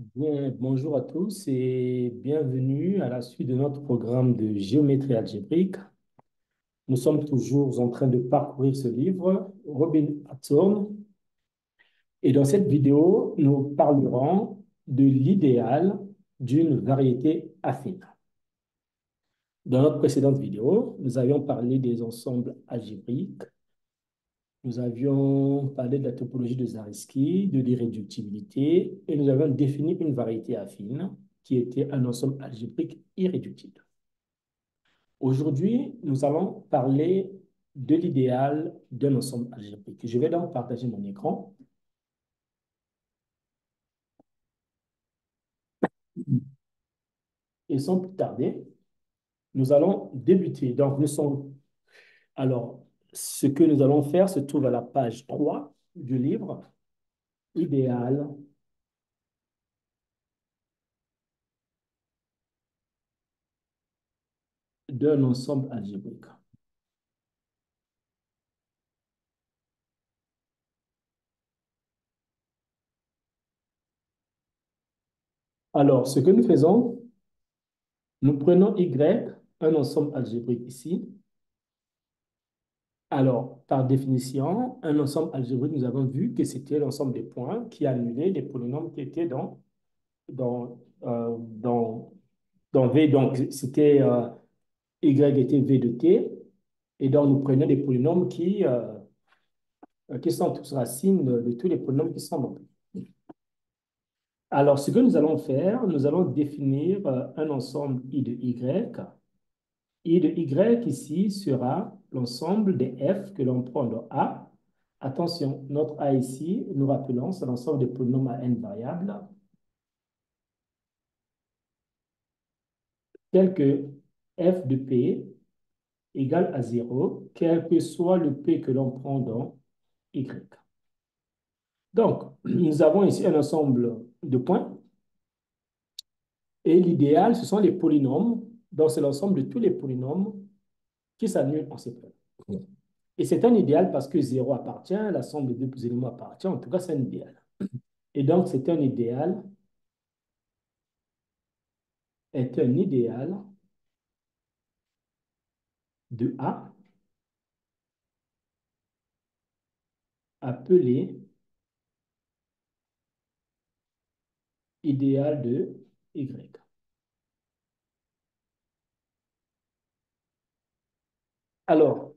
Bien, bonjour à tous et bienvenue à la suite de notre programme de géométrie algébrique. Nous sommes toujours en train de parcourir ce livre, Robin Hatton, et dans cette vidéo, nous parlerons de l'idéal d'une variété affine. Dans notre précédente vidéo, nous avions parlé des ensembles algébriques, nous avions parlé de la topologie de Zariski, de l'irréductibilité, et nous avions défini une variété affine qui était un ensemble algébrique irréductible. Aujourd'hui, nous allons parler de l'idéal d'un ensemble algébrique. Je vais donc partager mon écran. Et sans plus tarder, nous allons débuter. Donc, Alors, ce que nous allons faire se trouve à la page 3 du livre, idéal d'un ensemble algébrique. Alors, ce que nous faisons, nous prenons Y, un ensemble algébrique ici. Alors, par définition, un ensemble algébrique, nous avons vu que c'était l'ensemble des points qui annulaient les polynômes qui étaient dans, euh, dans, dans V. Donc, c'était Y était V de T. Et donc, nous prenions des polynômes qui sont tous racines de tous les polynômes qui sont dans V. Alors, ce que nous allons faire, nous allons définir un ensemble I de Y. I de Y ici sera l'ensemble des F que l'on prend dans A. Attention, notre A ici, nous rappelons, c'est l'ensemble des polynômes à n variables, tel que F de P égale à 0, quel que soit le P que l'on prend dans Y. Donc, nous avons ici un ensemble de points, et l'idéal, ce sont les polynômes, donc c'est l'ensemble de tous les polynômes qui s'annulent en ces points. Et c'est un idéal parce que 0 appartient, la somme des deux éléments appartient, en tout cas c'est un idéal. Et donc c'est un idéal, est un idéal de A appelé idéal de Y. Alors,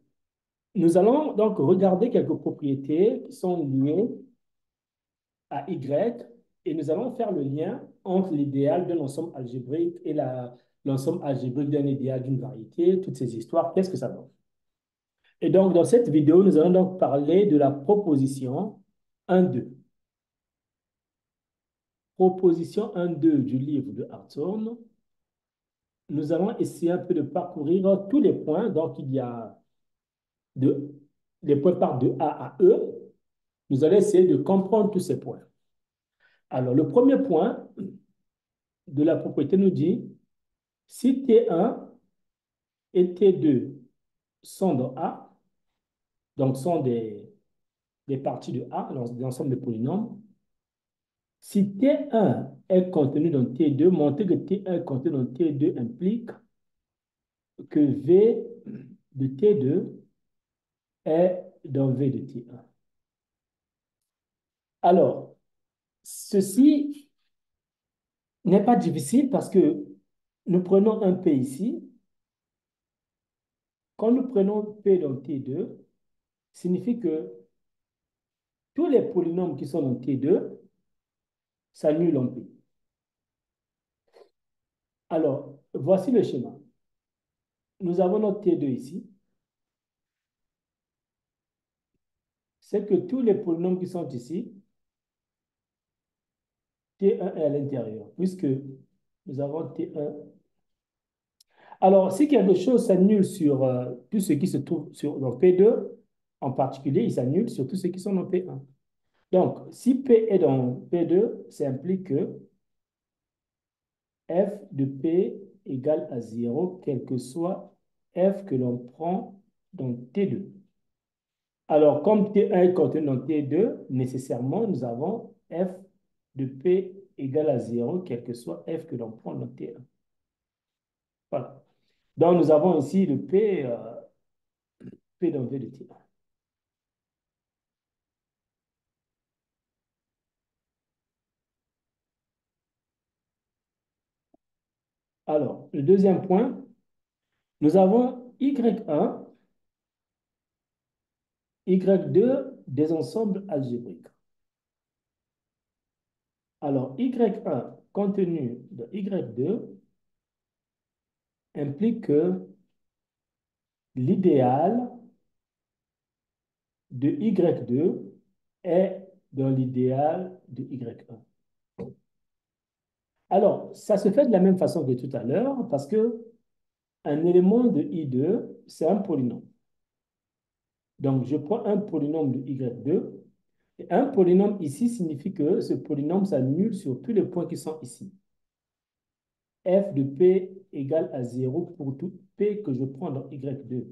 nous allons donc regarder quelques propriétés qui sont liées à Y et nous allons faire le lien entre l'idéal d'un ensemble algébrique et l'ensemble algébrique d'un idéal d'une variété, toutes ces histoires, qu'est-ce que ça donne? Et donc, dans cette vidéo, nous allons donc parler de la proposition 1-2. Proposition 1-2 du livre de Hartshorne. Nous allons essayer un peu de parcourir tous les points. Donc, il y a de, les points partent de A à E. Nous allons essayer de comprendre tous ces points. Alors, le premier point de la propriété nous dit, si T1 et T2 sont dans A, donc sont des parties de A, l'ensemble des polynômes, si T1 est contenu dans T2, montrer que T1 est contenu dans T2 implique que V de T2 est dans V de T1. Alors, ceci n'est pas difficile parce que nous prenons un P ici. Quand nous prenons P dans T2, signifie que tous les polynômes qui sont dans T2 s'annulent en P. Alors, voici le schéma. Nous avons notre T2 ici. C'est que tous les polynômes qui sont ici, T1 est à l'intérieur, puisque nous avons T1. Alors, si quelque chose s'annule sur tout ce qui se trouve dans P2, en particulier, il s'annule sur tous ceux qui sont dans P1. Donc, si P est dans P2, ça implique que f de P égale à 0, quel que soit f que l'on prend dans T2. Alors, comme T1 est contenu dans T2, nécessairement, nous avons f de P égale à 0, quel que soit f que l'on prend dans T1. Voilà. Donc, nous avons ici le P dans V de T1. Alors, le deuxième point, nous avons Y1, Y2 des ensembles algébriques. Alors, Y1 contenu de Y2 implique que l'idéal de Y2 est dans l'idéal de Y1. Alors, ça se fait de la même façon que tout à l'heure parce que un élément de I2, c'est un polynôme. Donc, je prends un polynôme de Y2. Et un polynôme ici signifie que ce polynôme s'annule sur tous les points qui sont ici. F de P égale à 0 pour tout P que je prends dans Y2.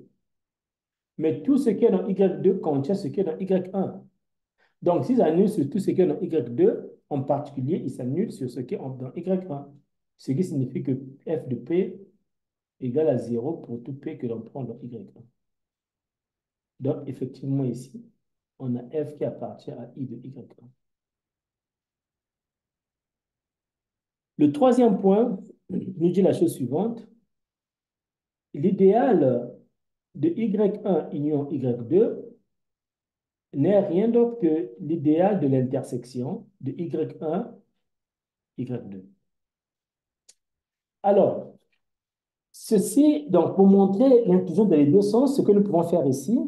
Mais tout ce qui est dans Y2 contient ce qui est dans Y1. Donc, s'il s'annule sur tout ce qui est dans Y2, en particulier, il s'annule sur ce qui est dans Y1. Ce qui signifie que F de P égale à 0 pour tout P que l'on prend dans Y1. Donc, effectivement, ici, on a F qui appartient à I de Y1. Le troisième point nous dit la chose suivante. L'idéal de Y1 union Y2 n'est rien d'autre que l'idéal de l'intersection de Y1, Y2. Alors, ceci, donc, pour montrer l'inclusion dans les deux sens, ce que nous pouvons faire ici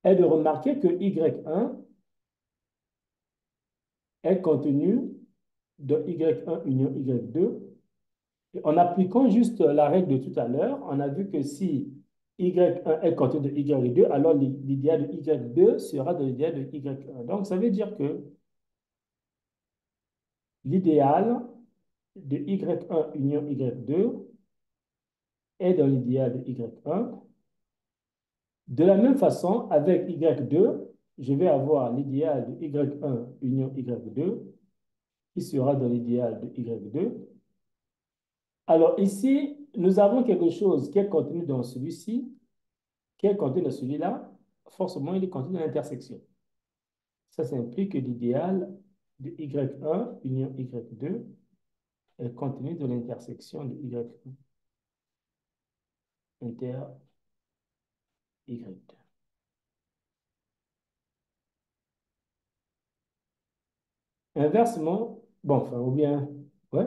est de remarquer que Y1 est contenu de Y1 union Y2. Et en appliquant juste la règle de tout à l'heure, on a vu que si Y1 est contenu de Y2, alors l'idéal de Y2 sera de l'idéal de Y1. Donc, ça veut dire que l'idéal de Y1 union Y2 est dans l'idéal de Y1. De la même façon, avec Y2, je vais avoir l'idéal de Y1 union Y2 qui sera dans l'idéal de Y2. Alors ici, nous avons quelque chose qui est contenu dans celui-ci, qui est contenu dans celui-là. Forcément, il est contenu dans l'intersection. Ça implique que l'idéal de Y1 union Y2 est contenu dans l'intersection de Y1 inter Y2. Inversement, bon, enfin, ou bien, ouais,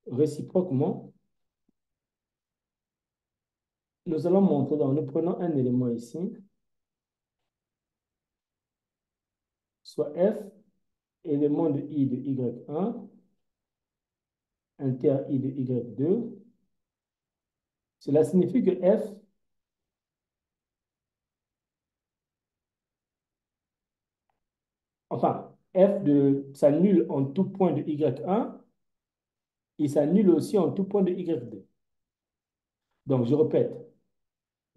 réciproquement, nous allons montrer, donc nous prenons un élément ici, soit F, élément de I de Y1, inter I de Y2. Cela signifie que F, enfin, s'annule en tout point de Y1, il s'annule aussi en tout point de Y2. Donc, je répète,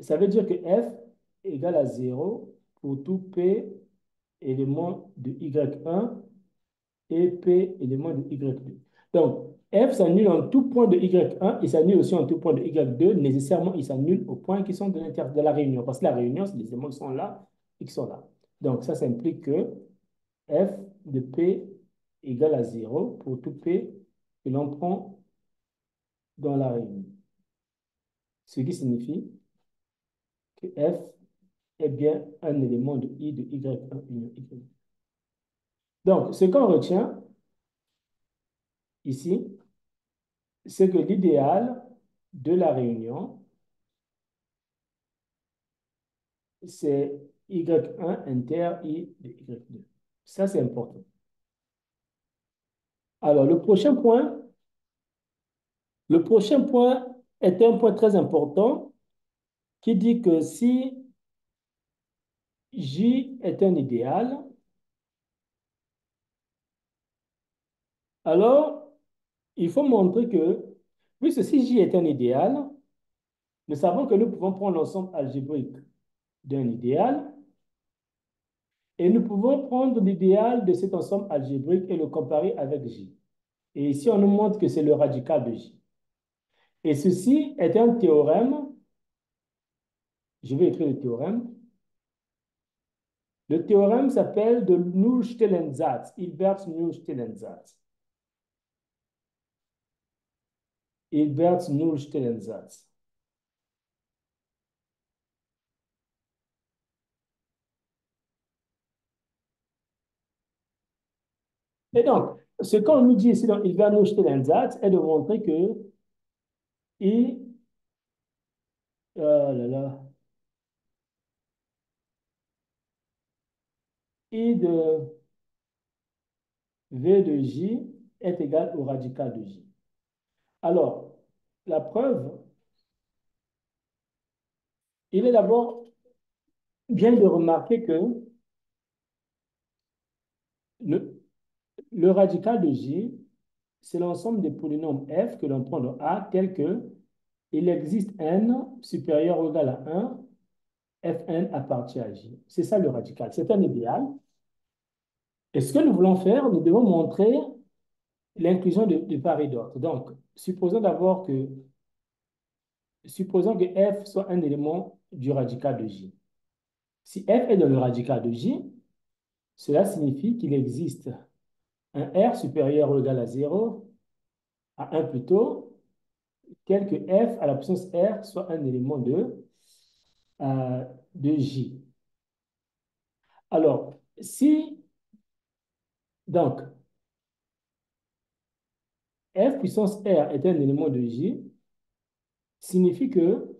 ça veut dire que F égale à 0 pour tout P élément de Y1 et P élément de Y2. Donc, F s'annule en tout point de Y1, il s'annule aussi en tout point de Y2. Nécessairement, il s'annule aux points qui sont de la réunion. Parce que la réunion, c'est les éléments qui sont là et qui sont là. Donc, ça implique que F de P égale à 0 pour tout P que l'on prend dans la réunion. Ce qui signifie que F est bien un élément de I de Y1 union Y2. Donc, ce qu'on retient ici, c'est que l'idéal de la réunion, c'est Y1 inter I de Y2. Ça, c'est important. Alors, le prochain point est un point très important qui dit que si J est un idéal, alors il faut montrer que, puisque si J est un idéal, nous savons que nous pouvons prendre l'ensemble algébrique d'un idéal Et nous pouvons prendre l'idéal de cet ensemble algébrique et le comparer avec J. Et ici, on nous montre que c'est le radical de J. Et ceci est un théorème. Je vais écrire le théorème. Le théorème s'appelle de Null-Stellensatz, Hilbert-Null-Stellensatz. Hilbert-Null-Stellensatz. Et donc, ce qu'on nous dit ici dans Hilbert-Null-Stellensatz est de montrer que I, oh là là, I de V de J est égal au radical de J. Alors, la preuve, il est d'abord bien de remarquer que le, le radical de J, c'est l'ensemble des polynômes f que l'on prend dans A tel que il existe n supérieur ou égal à 1, fn appartient à J. C'est ça le radical. C'est un idéal. Et ce que nous voulons faire, nous devons montrer l'inclusion de part et d'autre. Donc, supposons que f soit un élément du radical de J. Si f est dans le radical de J, cela signifie qu'il existe un R supérieur ou égal à 0, à 1 plutôt, tel que f à la puissance R soit un élément de J. Alors, si, donc, f puissance R est un élément de J, signifie que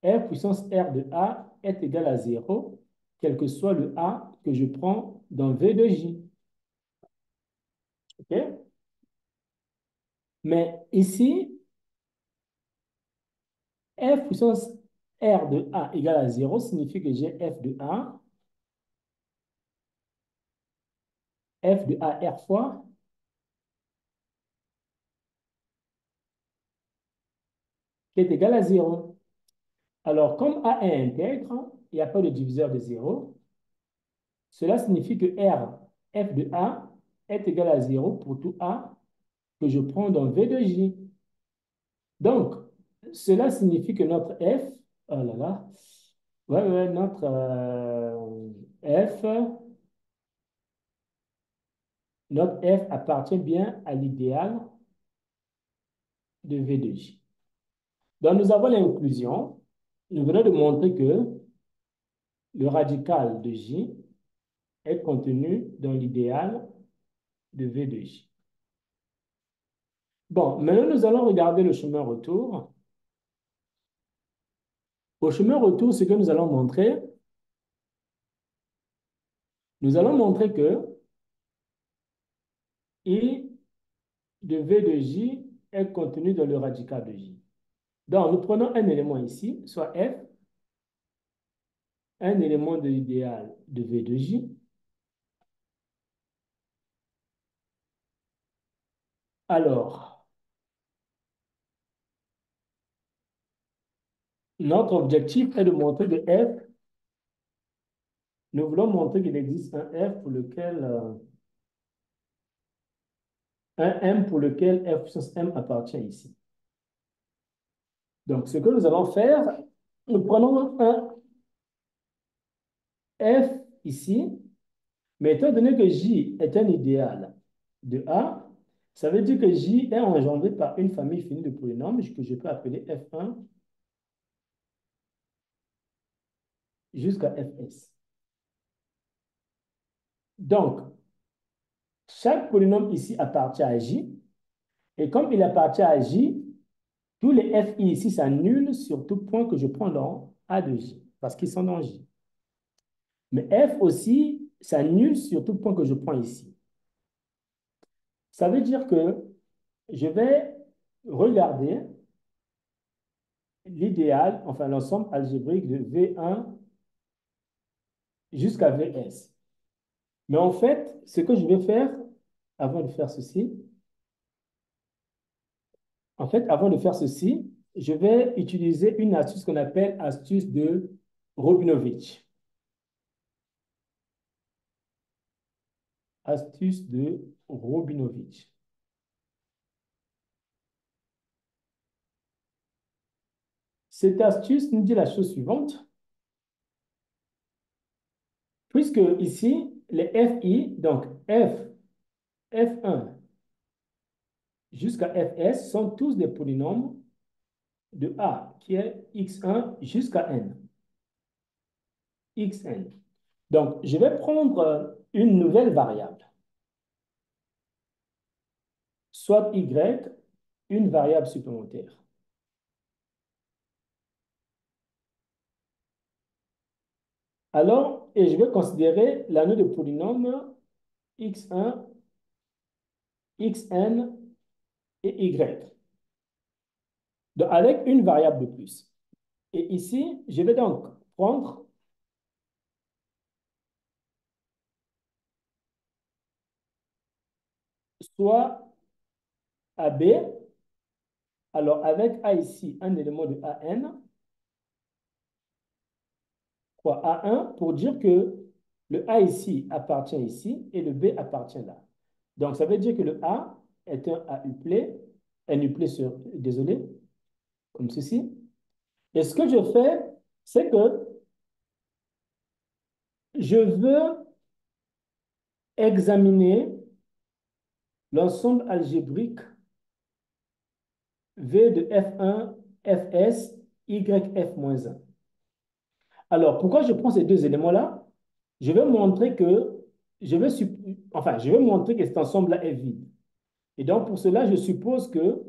f puissance R de A est égal à 0, quel que soit le A que je prends dans V de J. OK? Mais ici, f puissance R de A égale à 0 signifie que j'ai f de A, f de A R fois qui est égal à 0. Alors, comme A est intègre, il n'y a pas de diviseur de 0. Cela signifie que R, f de A, est égal à 0 pour tout A que je prends dans V de J. Donc, cela signifie que notre F, oh là là, ouais, notre F, notre F appartient bien à l'idéal de V de J. Donc, nous avons l'inclusion. Nous venons de montrer que le radical de J est contenu dans l'idéal de V de J. Bon, maintenant, nous allons regarder le chemin retour. Au chemin retour, ce que nous allons montrer que I de V de J est contenu dans le radical de J. Donc, nous prenons un élément ici, soit F, un élément de l'idéal de V de J. Alors, notre objectif est de montrer que F, nous voulons montrer qu'il existe un F pour lequel, un M pour lequel F puissance M appartient ici. Donc, ce que nous allons faire, nous prenons un F ici, mais étant donné que J est un idéal de A, ça veut dire que J est engendré par une famille finie de polynômes que je peux appeler F1 jusqu'à Fs. Donc, chaque polynôme ici appartient à J, et comme il appartient à J, tous les Fi ici s'annulent sur tout point que je prends dans A de J, parce qu'ils sont dans J. Mais F aussi s'annule sur tout point que je prends ici. Ça veut dire que je vais regarder l'idéal, enfin l'ensemble algébrique de V1 jusqu'à Vs. Mais en fait, ce que je vais faire avant de faire ceci, je vais utiliser une astuce qu'on appelle astuce de Robinovitch. Astuce de Robinovitch. Cette astuce nous dit la chose suivante. Puisque ici, les FI, donc F1 jusqu'à Fs sont tous des polynômes de A, qui est x1 jusqu'à n. Xn. Donc, je vais prendre une nouvelle variable, soit y, une variable supplémentaire. Alors, et je vais considérer l'anneau de polynôme x1, xn et y. Donc, avec une variable de plus. Et ici, je vais donc prendre soit AB, alors avec A ici, un élément de AN, quoi, A1, pour dire que le A ici appartient ici et le B appartient là. Donc, ça veut dire que le A est un A uplet, un uplet sur, désolé, comme ceci. Et ce que je fais, c'est que je veux examiner l'ensemble algébrique V de F1, Fs, YF-1. Alors, pourquoi je prends ces deux éléments-là? Je vais montrer que je vais montrer que cet ensemble-là est vide. Et donc, pour cela, je suppose que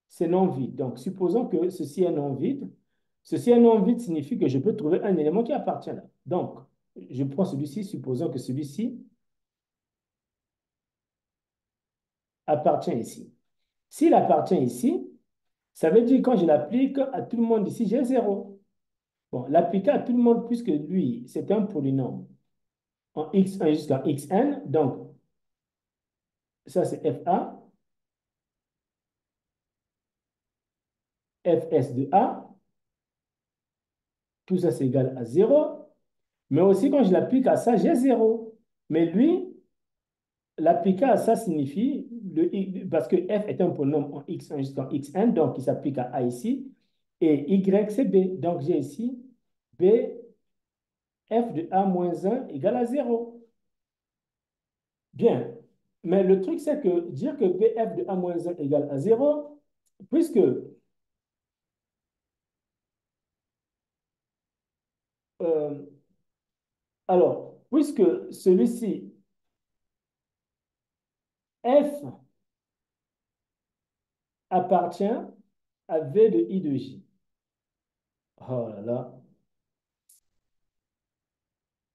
c'est non vide. Donc, supposons que ceci est non vide. Ceci est non vide signifie que je peux trouver un élément qui appartient là. Donc, je prends celui-ci, supposons que celui-ci appartient ici. S'il appartient ici, ça veut dire que quand je l'applique à tout le monde ici, j'ai 0. Bon, l'appliquer à tout le monde, puisque lui, c'est un polynôme en x1 jusqu'à xn. Donc, ça, c'est FA, Fs de A. Tout ça, c'est égal à 0. Mais aussi, quand je l'applique à ça, j'ai 0. Mais lui, l'appliquer à ça signifie, parce que f est un polynôme en x1 jusqu'en xn, donc il s'applique à A ici, et y, c'est B. Donc j'ai ici B, f de A moins 1 égale à 0. Bien. Mais le truc, c'est que dire que bf de A moins 1 égale à 0, puisque, euh, alors, puisque celui-ci, f appartient à V de I de J. Oh là là.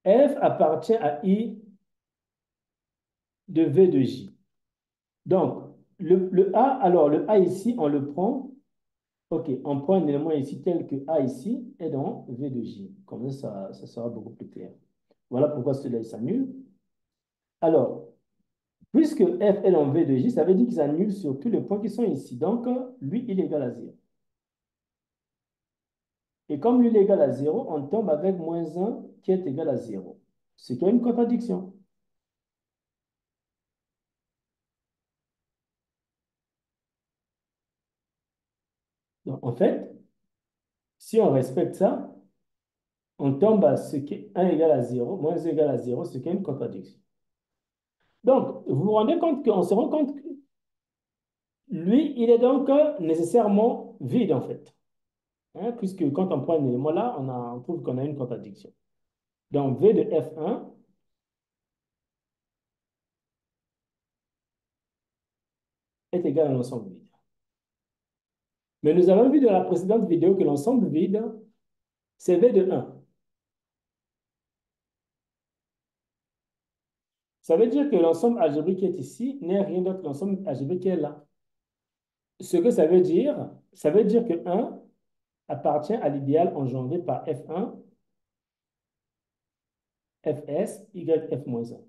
F appartient à I de V de J. Donc, le A, alors le A ici, on le prend. OK, on prend un élément ici tel que A ici est dans V de J. Comme ça sera beaucoup plus clair. Voilà pourquoi cela s'annule. Alors, puisque F est dans V de J, ça veut dire qu'il s'annule sur tous les points qui sont ici. Donc, lui, il est égal à 0. Et comme lui, il est égal à 0, on tombe avec moins 1 qui est égal à 0. Ce qui est une contradiction. Donc, en fait, si on respecte ça, on tombe à ce qui est 1 égale à 0, moins 1 égale à 0, ce qui est une contradiction. Donc, vous vous rendez compte qu'on se rend compte que lui, il est donc nécessairement vide, en fait. Hein, puisque quand on prend un élément là, on trouve qu'on a une contradiction. Donc, V de F1 est égal à l'ensemble vide. Mais nous avons vu dans la précédente vidéo que l'ensemble vide, c'est V de 1. Ça veut dire que l'ensemble algébrique qui est ici n'est rien d'autre que l'ensemble algébrique qui est là. Ce que ça veut dire que 1 appartient à l'idéal engendré par F1, Fs, YF-1.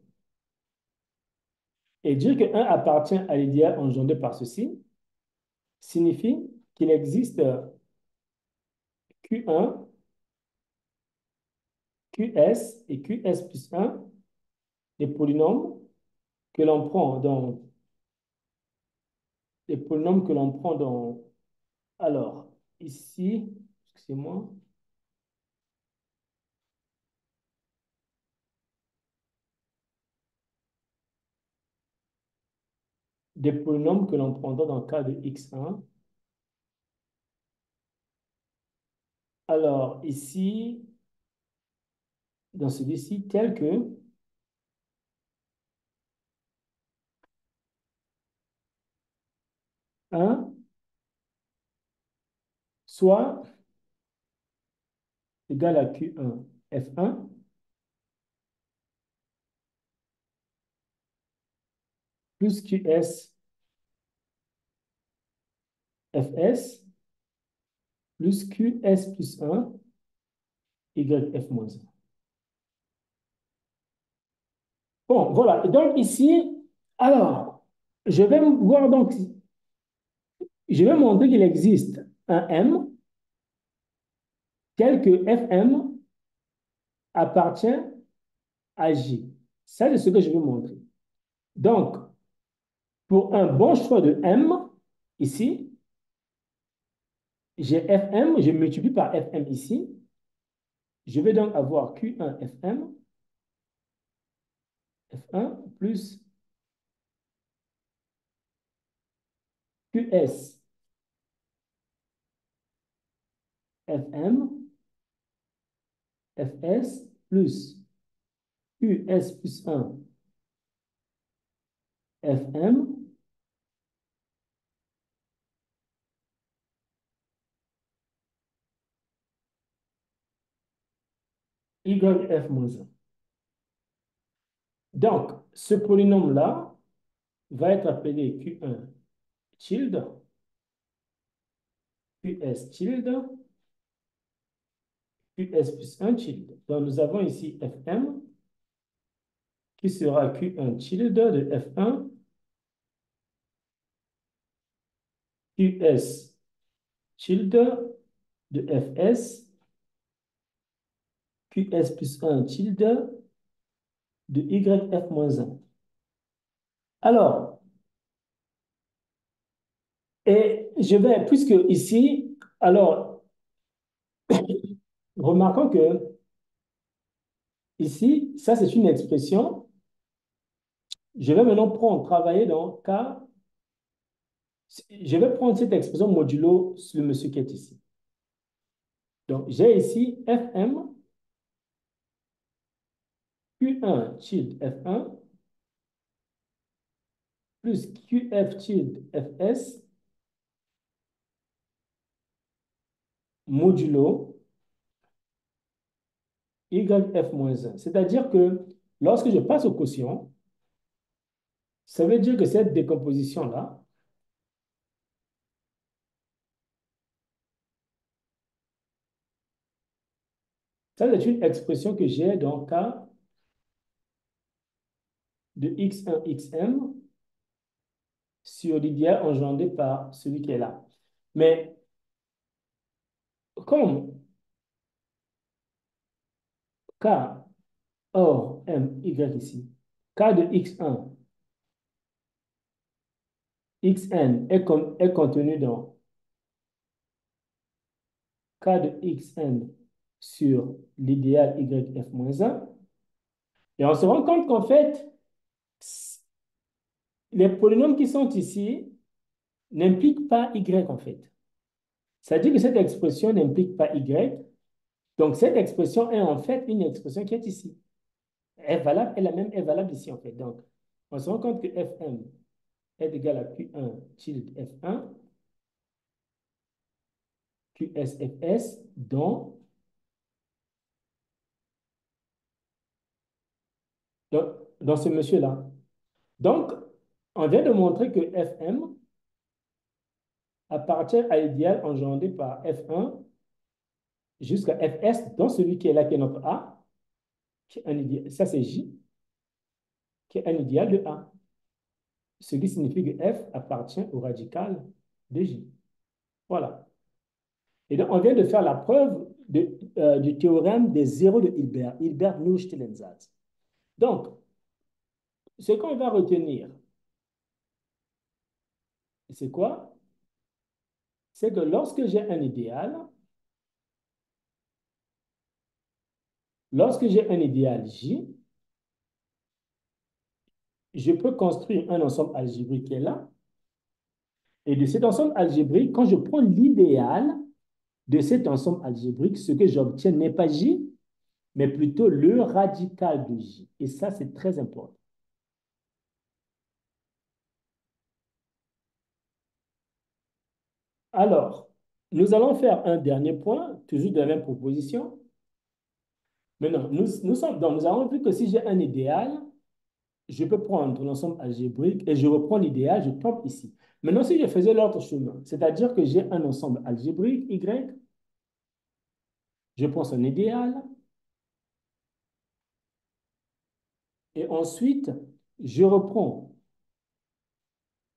Et dire que 1 appartient à l'idéal engendré par ceci signifie qu'il existe Q1, Qs et Qs plus 1, des polynômes que l'on prend dans les polynômes que l'on prend dans. Alors, ici, excusez-moi, des polynômes que l'on prendra dans le cas de x1. Alors, ici, dans celui-ci, tel que 1 soit égal à Q1 F1 plus QS Fs plus QS plus 1 YF moins 1. Bon, voilà. Donc ici, alors, je vais voir donc, je vais montrer qu'il existe un M tel que Fm appartient à J. Ça, c'est ce que je vais montrer. Donc, pour un bon choix de M, ici, j'ai Fm, je multiplie par Fm ici. Je vais donc avoir Q1 Fm, F1 plus QS Fm, Fs plus QS plus 1 Fm YF moins 1. Donc, ce polynôme-là va être appelé Q1 tilde, QS tilde, QS plus 1 tilde. Donc, nous avons ici Fm qui sera Q1 tilde de F1, QS tilde de Fs, QS plus 1 tilde de YF moins 1. Alors, et je vais, puisque ici, alors, remarquons que ici, ça c'est une expression. Je vais maintenant travailler dans cas. Je vais prendre cette expression modulo sur le monsieur qui est ici. Donc, j'ai ici Fm Q1 tilde F1 plus QF tilde Fs modulo YF moins 1. C'est-à-dire que lorsque je passe au quotient, ça veut dire que cette décomposition-là, ça c'est une expression que j'ai dans le cas de x1, xm sur l'idéal engendré par celui qui est là. Mais comme K or M, Y ici, K de x1, xn est contenu dans K de xn sur l'idéal YF-1, et on se rend compte qu'en fait, les polynômes qui sont ici n'impliquent pas Y en fait. C'est-à-dire que cette expression n'implique pas Y. Donc, cette expression est en fait une expression qui est ici. Elle est valable, elle-même est valable ici en fait. Donc, on se rend compte que Fm est égal à Q1 tilde F1, QSFS, dans ce monsieur-là. Donc, on vient de montrer que Fm appartient à l'idéal engendré par F1 jusqu'à Fs dans celui qui est là, qui est notre A, qui est un idéal, ça c'est J, qui est un idéal de A. Ce qui signifie que F appartient au radical de J. Voilà. Et donc, on vient de faire la preuve du théorème des zéros de Hilbert, Hilbert-Nurse-Stilensatz. Donc, Ce qu'on va retenir, c'est quoi? C'est que lorsque j'ai un idéal J, je peux construire un ensemble algébrique qui est là. Et de cet ensemble algébrique, quand je prends l'idéal de cet ensemble algébrique, ce que j'obtiens n'est pas J, mais plutôt le radical de J. Et ça, c'est très important. Alors, nous allons faire un dernier point, toujours de la même proposition. Maintenant, nous avons vu que si j'ai un idéal, je peux prendre l'ensemble algébrique et je reprends l'idéal, je tombe ici. Maintenant, si je faisais l'autre chemin, c'est-à-dire que j'ai un ensemble algébrique, Y, je prends son idéal, et ensuite, je reprends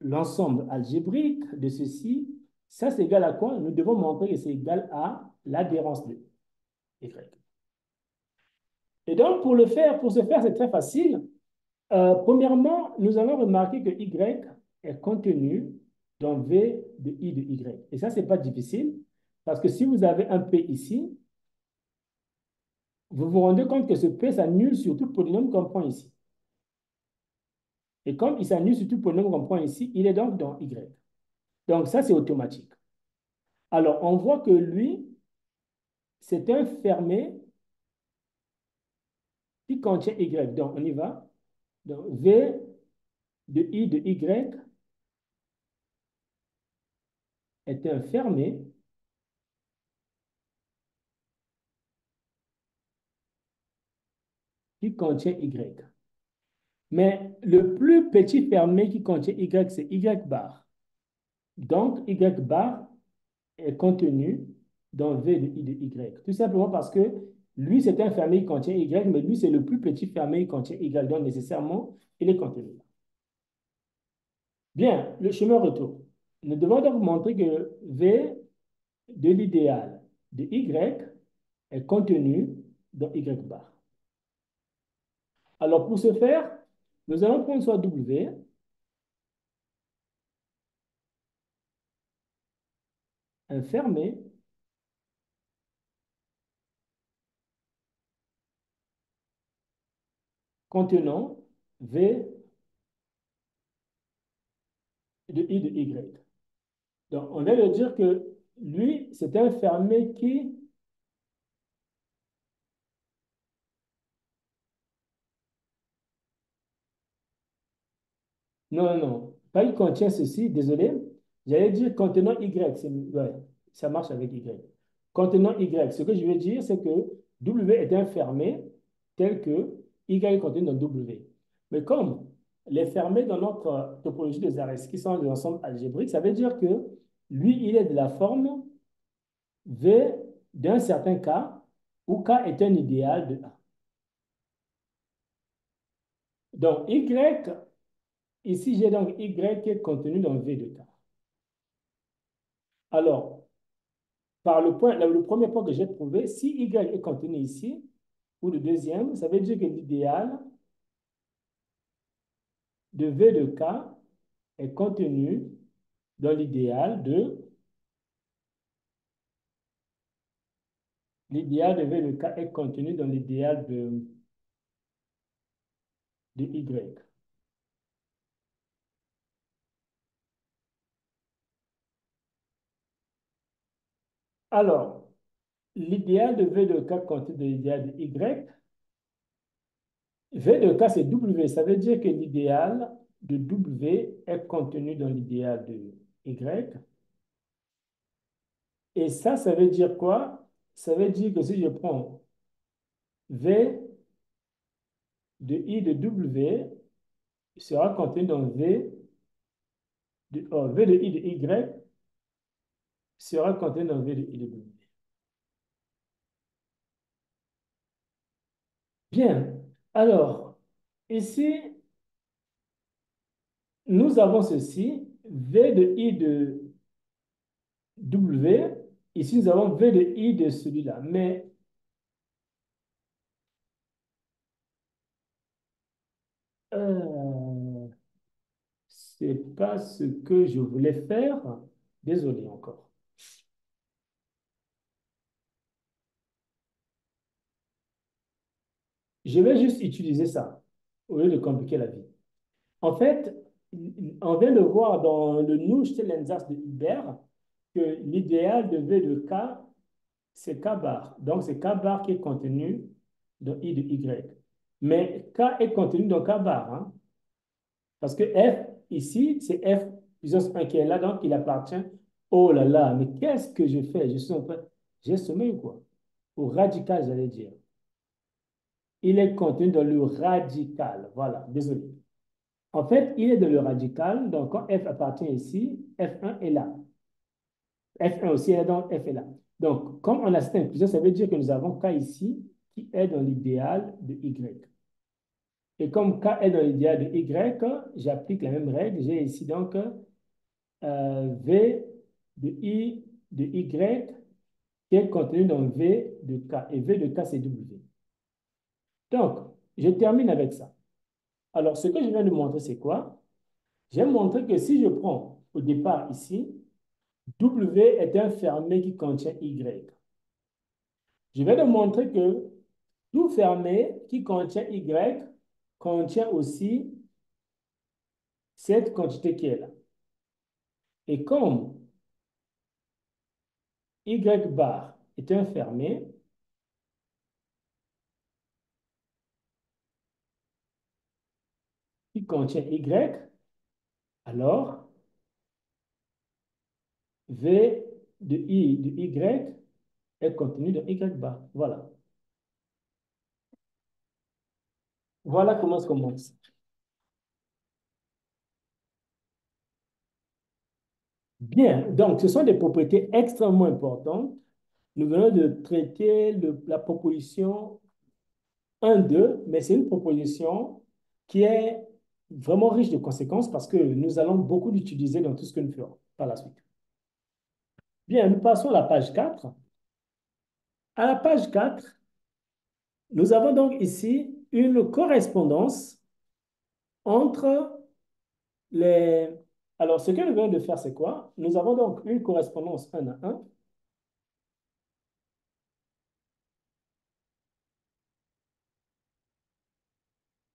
l'ensemble algébrique de ceci. Ça, c'est égal à quoi? Nous devons montrer que c'est égal à l'adhérence de Y. Et donc, pour ce faire, c'est très facile. Premièrement, nous allons remarquer que Y est contenu dans V de I de Y. Et ça, ce n'est pas difficile, parce que si vous avez un P ici, vous vous rendez compte que ce P s'annule sur tout polynôme qu'on prend ici. Et comme il s'annule sur tout polynôme qu'on prend ici, il est donc dans Y. Donc ça, c'est automatique. Alors, on voit que lui, c'est un fermé qui contient Y. Donc, on y va. Donc, V de I de Y est un fermé qui contient Y. Mais le plus petit fermé qui contient Y, c'est Y bar. Donc, Y bar est contenu dans V de I de Y. Tout simplement parce que lui, c'est un fermé qui contient Y, mais lui, c'est le plus petit fermé qui contient Y. Donc, nécessairement, il est contenu là. Bien, le chemin retour. Nous devons donc montrer que V de l'idéal de Y est contenu dans Y bar. Alors, pour ce faire, nous allons prendre soit W, un fermé contenant V de I de Y. Donc, on vient de dire que lui, c'est un fermé qui... Non, non, non. Pas il contient ceci, désolé. J'allais dire contenant Y. Ouais, ça marche avec Y. Contenant Y. Ce que je veux dire, c'est que W est un fermé tel que Y est contenu dans W. Mais comme les fermés dans notre topologie de Zariski sont des ensembles algébriques, ça veut dire que lui, il est de la forme V d'un certain K, où K est un idéal de A. Donc, Y, ici, j'ai donc Y qui est contenu dans V de K. Alors, par le premier point que j'ai trouvé, si Y est contenu ici, ou le deuxième, ça veut dire que l'idéal de V de K est contenu dans l'idéal de V de K est contenu dans l'idéal de Y. Alors, l'idéal de V de K contenu dans l'idéal de Y, V de K, c'est W. Ça veut dire que l'idéal de W est contenu dans l'idéal de Y. Et ça veut dire quoi? Ça veut dire que si je prends V de I de W sera contenu dans V de I de Y sera contenu dans V de I de W. Bien. Alors, ici, nous avons ceci, V de I de W. Ici, nous avons V de I de celui-là. Mais C'est pas ce que je voulais faire. Désolé encore. Je vais juste utiliser ça au lieu de compliquer la vie. En fait, on vient de voir dans le Nullstellensatz de Hilbert que l'idéal de V de K, c'est K bar. Donc, c'est K bar qui est contenu dans I de Y. Mais K est contenu dans K bar, hein, parce que F, ici, c'est F puissance 1 qui est là, donc il appartient. Oh là là, mais qu'est-ce que je fais? Je suis en train. J'ai sommeil ou quoi? Au radical, j'allais dire. Il est contenu dans le radical. Voilà, désolé. En fait, il est dans le radical, donc quand F appartient ici, F1 est là. F1 aussi est donc F est là. Donc, comme on a cette inclusion, ça veut dire que nous avons K ici qui est dans l'idéal de Y. Et comme K est dans l'idéal de Y, j'applique la même règle. J'ai ici donc V de I de Y qui est contenu dans V de K. Et V de K, c'est W. Donc, je termine avec ça. Alors, ce que je viens de montrer, c'est quoi? J'ai montré que si je prends au départ ici, W est un fermé qui contient Y. Je vais te montrer que tout fermé qui contient Y contient aussi cette quantité qui est là. Et comme Y bar est un fermé, qui contient Y, alors V de I de Y est contenu dans Y bar. Voilà. Voilà comment ça commence. Bien, donc ce sont des propriétés extrêmement importantes. Nous venons de traiter la proposition 1, 2, mais c'est une proposition qui est vraiment riche de conséquences parce que nous allons beaucoup l'utiliser dans tout ce que nous ferons par la suite. Bien, nous passons à la page 4. À la page 4, nous avons donc ici une correspondance entre les... Alors, ce que nous venons de faire, c'est quoi? Nous avons donc une correspondance 1 à 1.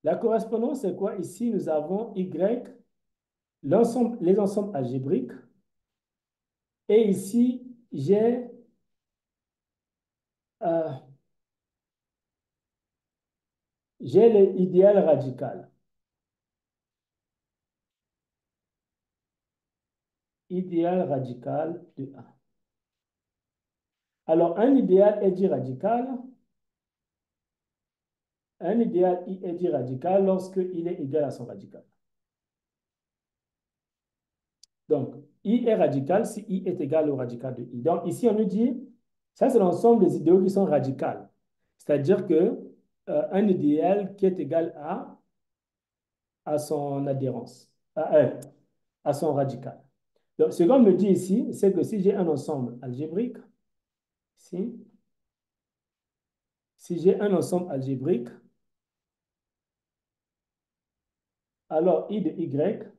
La correspondance, c'est quoi? Ici, nous avons Y, les ensembles algébriques. Et ici, euh, j'ai l'idéal radical. Idéal radical de A. Alors, un idéal est dit radical. Un idéal I est dit radical lorsqu'il est égal à son radical. Donc, I est radical si I est égal au radical de I. Donc, ici, on nous dit, ça, c'est l'ensemble des idéaux qui sont radicales. C'est-à-dire que un idéal qui est égal à son adhérence, à son radical. Donc, ce qu'on me dit ici, c'est que si j'ai un ensemble algébrique, ici, si j'ai un ensemble algébrique, alors I de Y,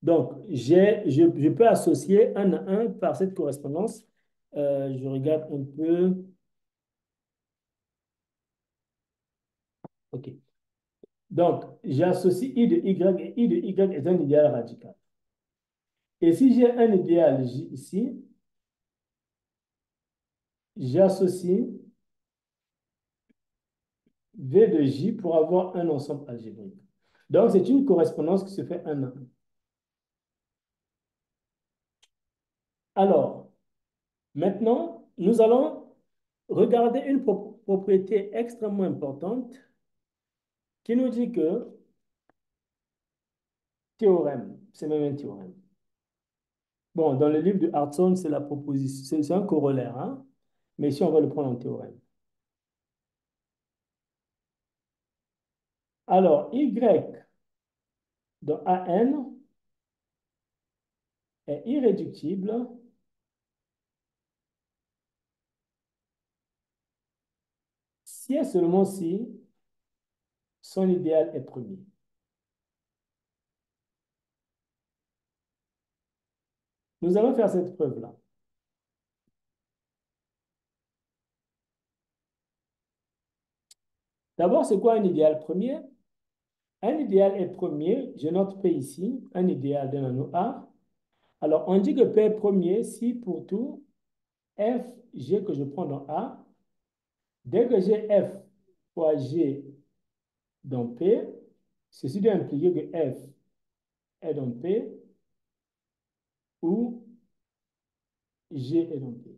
donc je peux associer un à un par cette correspondance. Je regarde un peu. OK. Donc, j'associe I de Y et I de Y est un idéal radical. Et si j'ai un idéal J ici, j'associe V de J pour avoir un ensemble algébrique. Donc, c'est une correspondance qui se fait un à un. Alors, maintenant, nous allons regarder une propriété extrêmement importante qui nous dit que théorème, c'est même un théorème. Bon, dans le livre de Hartson, c'est la proposition, c'est un corollaire, hein? Mais ici, on va le prendre en théorème. Alors, Y dans AN est irréductible si et seulement si son idéal est premier. Nous allons faire cette preuve-là. D'abord, c'est quoi un idéal premier? Un idéal est premier, je note P ici, un idéal donne nous A. Alors, on dit que P est premier si pour tout F, G que je prends dans A, dès que j'ai F fois G dans P, ceci doit impliquer que F est dans P ou G est dans P.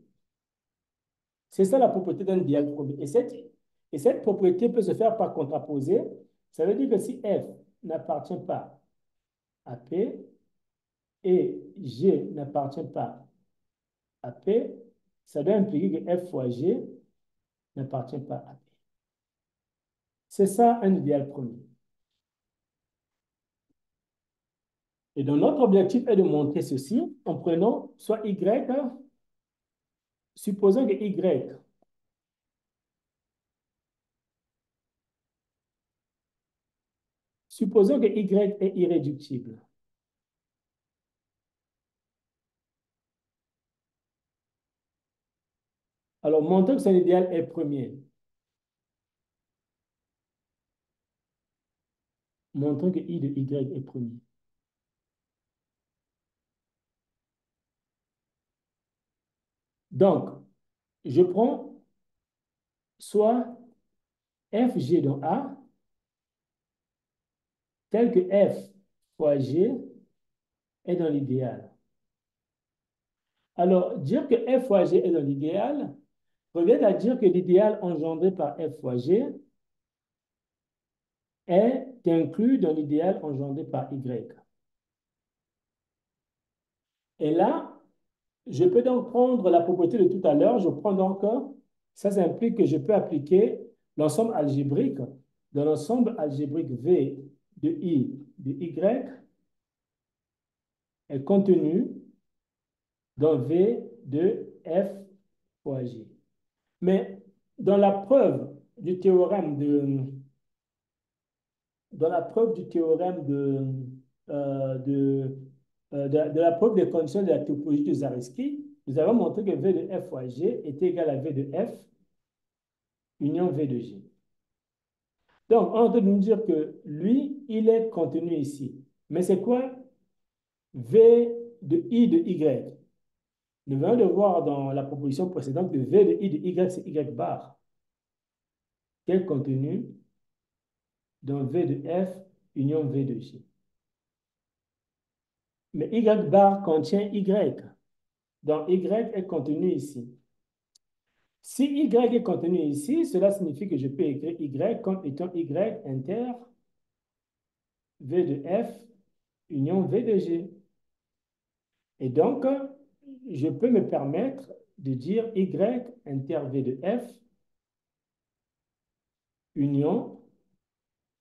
C'est ça la propriété d'un idéal premier. Et cette propriété peut se faire par contraposé. Ça veut dire que si F n'appartient pas à P et G n'appartient pas à P, ça doit impliquer que F fois G n'appartient pas à P. C'est ça un idéal premier. Et donc, notre objectif est de montrer ceci en prenant soit Y, supposons que Y, supposons que Y est irréductible. Alors, montrons que son idéal est premier. Montrons que I de Y est premier. Donc, je prends soit FG dans A, tel que F fois G est dans l'idéal. Alors, dire que F fois G est dans l'idéal revient à dire que l'idéal engendré par F fois G est inclus dans l'idéal engendré par Y. Et là, je peux donc prendre la propriété de tout à l'heure. Je prends donc, ça implique que je peux appliquer l'ensemble algébrique. Dans l'ensemble algébrique V de I de Y est contenu dans V de F fois G. Mais dans la preuve du théorème dans la preuve du théorème de la preuve des conditions de la topologie de Zariski, nous avons montré que V de F fois G est égal à V de F union V de G. Donc, on est en train de nous dire que lui, il est contenu ici. Mais c'est quoi V de I de Y? Nous venons de voir dans la proposition précédente que V de I de Y, c'est Y bar, qui est contenu dans V de F union V de G. Mais Y bar contient Y. Donc, Y est contenu ici. Si Y est contenu ici, cela signifie que je peux écrire Y comme étant Y inter V de F union V de G. Et donc, je peux me permettre de dire Y inter V de F union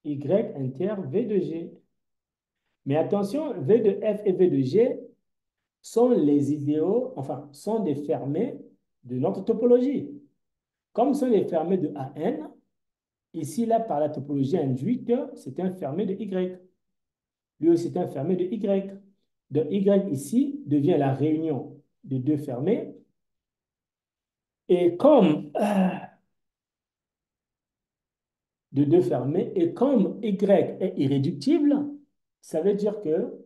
Y inter V de G. Mais attention, V de F et V de G sont les idéaux, enfin, sont des fermés de notre topologie. Comme sont les fermés de AN, ici, là, par la topologie induite, c'est un fermé de Y. Lui aussi, c'est un fermé de Y. Donc, Y ici devient la réunion de deux fermés. Et comme de deux fermés, et comme Y est irréductible, ça veut dire que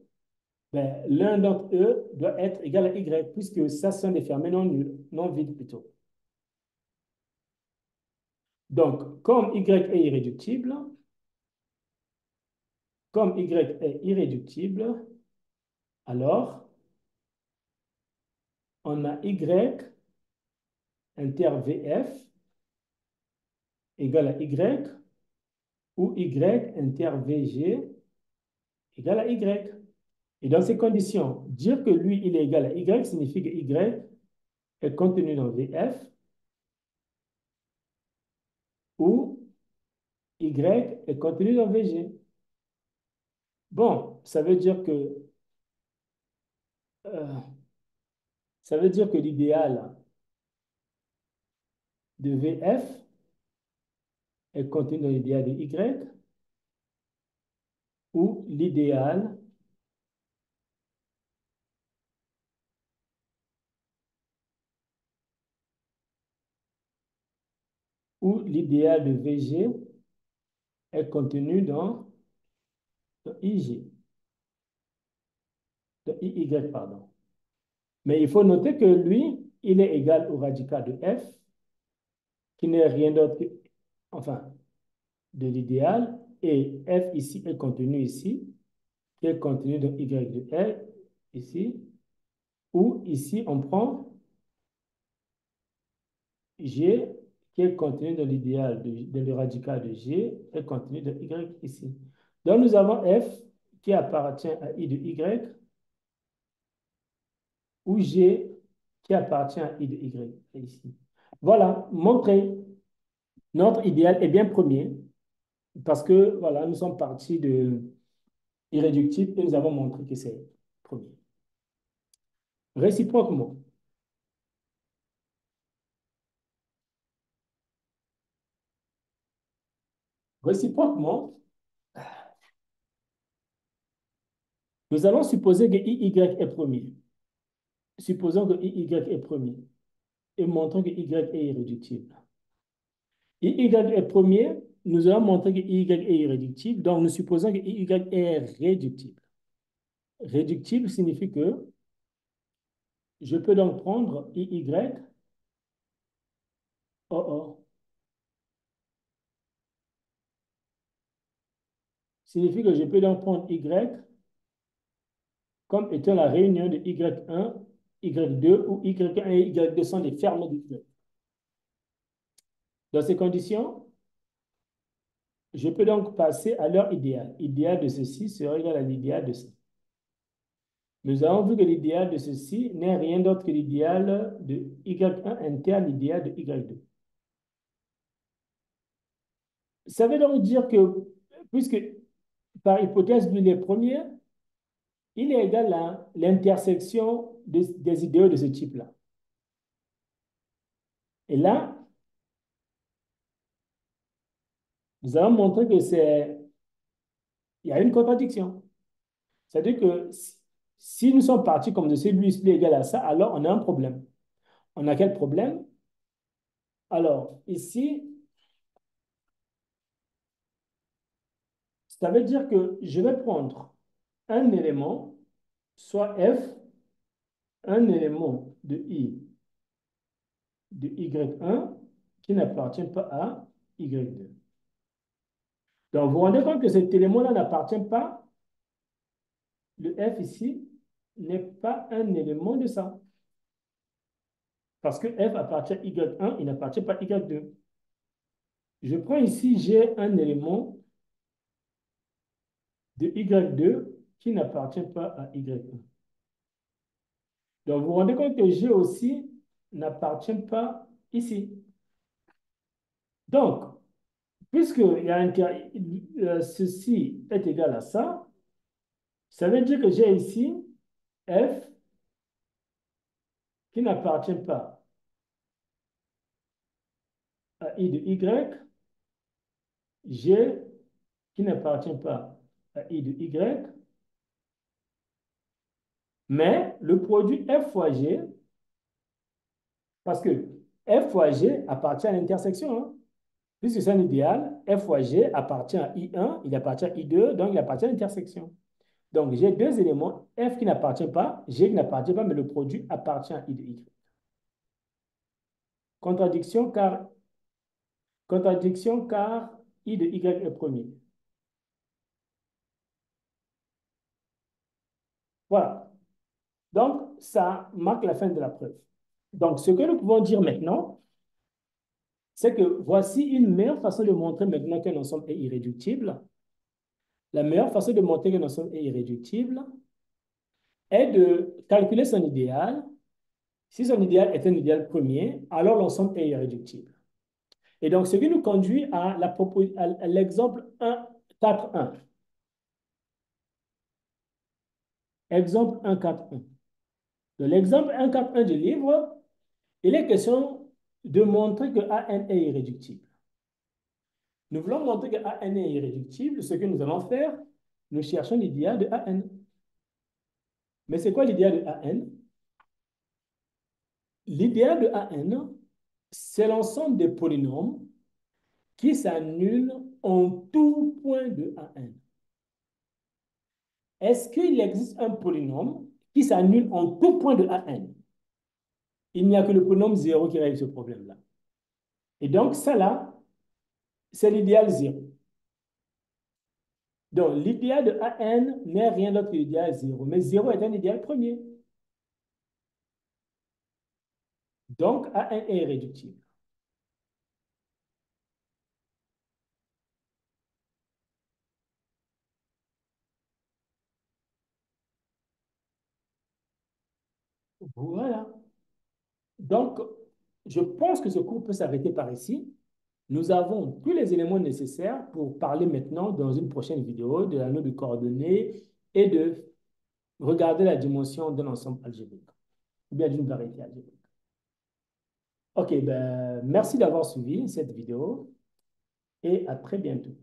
ben, l'un d'entre eux doit être égal à Y, puisque ça sont des fermés non nuls, non vides plutôt. Donc, comme Y est irréductible, alors on a Y inter VF égal à Y ou Y inter VG égal à Y. Et dans ces conditions, dire que lui, il est égal à Y signifie que Y est contenu dans VF ou Y est contenu dans VG. Bon, euh, ça veut dire que l'idéal de VF est contenu dans l'idéal de Y ou l'idéal où l'idéal de VG est contenu dans IG, dans IY, pardon. Mais il faut noter que lui, il est égal au radical de F, qui n'est rien d'autre que, enfin, de l'idéal, et F ici est contenu ici, qui est contenu dans Y de L, ici, ou ici, on prend G, qui est contenu dans l'idéal, de le radical de G, est contenu dans Y ici. Donc, nous avons F qui appartient à I de Y, ou G qui appartient à I de Y, ici. Voilà, montré. Notre idéal est bien premier, parce que, voilà, nous sommes partis de irréductible et nous avons montré que c'est premier. Réciproquement, réciproquement, nous allons supposer que IY est premier. Supposons que IY est premier et montrons que Y est irréductible. IY est premier, nous allons montrer que IY est irréductible, donc nous supposons que IY est réductible. Réductible signifie que je peux donc prendre IY, oh oh, signifie que je peux donc prendre Y comme étant la réunion de Y1, Y2, où Y1 et Y2 sont des fermes de Y. Dans ces conditions, je peux donc passer à leur idéal. L'idéal de ceci sera égal à l'idéal de ça. Nous avons vu que l'idéal de ceci n'est rien d'autre que l'idéal de Y1 interne l'idéal de Y2. Ça veut donc dire que, puisque par hypothèse, lui, il est premier, il est égal à l'intersection des idéaux de ce type-là. Et là, nous allons montrer que il y a une contradiction. C'est-à-dire que si nous sommes partis comme de celui est égal à ça, alors on a un problème. On a quel problème? Alors, ici, ça veut dire que je vais prendre un élément, soit F, un élément de I de Y1 qui n'appartient pas à Y2. Donc, vous vous rendez compte que cet élément-là n'appartient pas, le F ici n'est pas un élément de ça. Parce que F appartient à Y1, il n'appartient pas à Y2. Je prends ici, j'ai un élément de Y2 qui n'appartient pas à Y1. Donc, vous vous rendez compte que G aussi n'appartient pas ici. Donc, puisque ceci est égal à ça, ça veut dire que j'ai ici F qui n'appartient pas à I de Y, G qui n'appartient pas à I de Y, mais le produit F fois G, parce que F fois G appartient à l'intersection, hein. Puisque c'est un idéal, F fois G appartient à I1, il appartient à I2, donc il appartient à l'intersection. Donc j'ai deux éléments, F qui n'appartient pas, G qui n'appartient pas, mais le produit appartient à I de Y. Contradiction car I de Y est premier. Voilà. Donc, ça marque la fin de la preuve. Donc, ce que nous pouvons dire maintenant, c'est que voici une meilleure façon de montrer maintenant qu'un ensemble est irréductible. La meilleure façon de montrer qu'un ensemble est irréductible est de calculer son idéal. Si son idéal est un idéal premier, alors l'ensemble est irréductible. Et donc, ce qui nous conduit à l'exemple 1, 4, 1. Exemple 1, 4, 1. Dans l'exemple 1, 4, 1 du livre, il est question de montrer que AN est irréductible. Nous voulons montrer que AN est irréductible. Ce que nous allons faire, nous cherchons l'idéal de AN. Mais c'est quoi l'idéal de AN? L'idéal de AN, c'est l'ensemble des polynômes qui s'annule en tout point de A1. Est-ce qu'il existe un polynôme qui s'annule en tout point de A1? Il n'y a que le polynôme 0 qui règle ce problème-là. Et donc, ça là, c'est l'idéal 0. Donc, l'idéal de AN n'est rien d'autre que l'idéal 0. Mais 0 est un idéal premier. Donc, AN est irréductible. Voilà. Donc, je pense que ce cours peut s'arrêter par ici. Nous avons tous les éléments nécessaires pour parler maintenant dans une prochaine vidéo de l'anneau de coordonnées et de regarder la dimension d'un ensemble algébrique, ou bien d'une variété algébrique. OK, ben, merci d'avoir suivi cette vidéo et à très bientôt.